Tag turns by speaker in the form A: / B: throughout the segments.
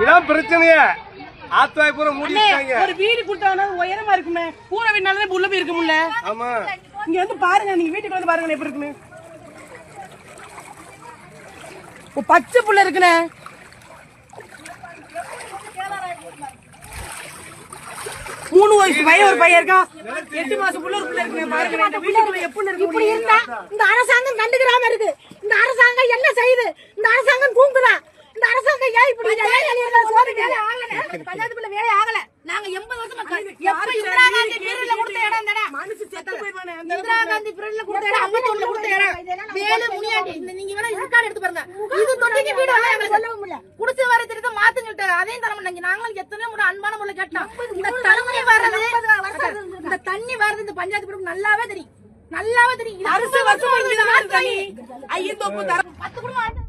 A: இதான் பிரச்சனையே. ஆத்வாய் பூரா மூடிட்டாங்க.
B: ஒரு வீடு கொடுத்தாங்கன்னா உயரமா இருக்குமே, பூரா வீடுனாலே உள்ள போய் இருக்க முடியல.
A: ஆமா,
B: இங்க வந்து பாருங்க, நீங்க வீட்டுக்கு வந்து பாருங்க எப்படி இருக்குன்னு. பச்சை புள்ள இருக்குண்ணே. மூணு வயசு பையன் ஒரு பையன் இருக்கான், 8 மாசம் புள்ள ஒரு பிள்ளை இருக்குண்ணே. பாருங்க இந்த வீட்டுக்குள்ள எப்படி இருக்கு.
C: இப்படி இருந்தா இந்த அரசாங்கம் கண்டுக்கிறாம இருக்கு. இந்த அரசாங்கம் என்ன செய்யுது? இந்த அரசாங்கம் தூங்குதா? இந்த அரசாங்கம் ஏன் இப்படி பஞ்சாயத்துக்குள்ள வேலை ஆகல? நாங்க 80 வருஷமா எப்ப இந்திரா காந்தி பீரியட்ல கொடுத்த இடம் இந்த இடம்.
B: மனுஷன் செத்து போயிடுவானே.
C: இந்திரா காந்தி பீரியட்ல கொடுத்த இடம், 51ல கொடுத்த இடம். வேலு முனியாண்டி நீங்க வேணா ரெக்கார்ட் எடுத்து பாருங்க. இது தொட்டிக்கு வீடு எல்லாம் எங்களுக்கு சொல்லவும் முடியல. குடிச்ச வர திருத்த மாத்து சொல்லிட்டாரு. அதையும் தர மாட்டாங்க. நாங்களும் எத்தனையோ முறை அன்பான முறை கேட்டோம். இந்த தண்ணி வர்றது, இந்த தண்ணி வர்றது இந்த பஞ்சாயத்து குடும்பம் நல்லாவே தெரியும். நல்லாவே தெரியும்.
B: அரசு வருஷம் இங்கதான் இருக்கு தண்ணி. ஐயத்தோப்பு தர
C: 10 குடும்பம்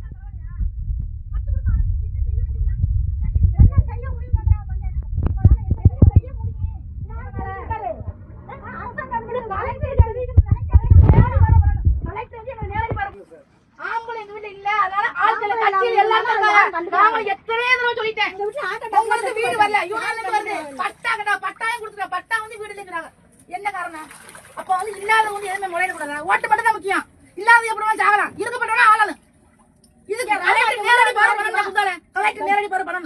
C: வீடு வரல. பட்டாயம் கொடுத்துருக்க, பட்டா வந்து வீடு இல்லைங்கிறாங்க. என்ன காரணம்? அப்ப வந்து இல்லாதவங்க எதுவுமே முறையிட கூடாது. ஓட்டு மட்டும் தான் முக்கியம். இல்லாத எப்படிமா சாகலாம், இருக்கப்பட்டவனா ஆளணும். இதுக்கு கலெக்டர் நேரடி பாரு பண்ணணும். கலெக்டர் நேரடி பாரு பண்ணணும்.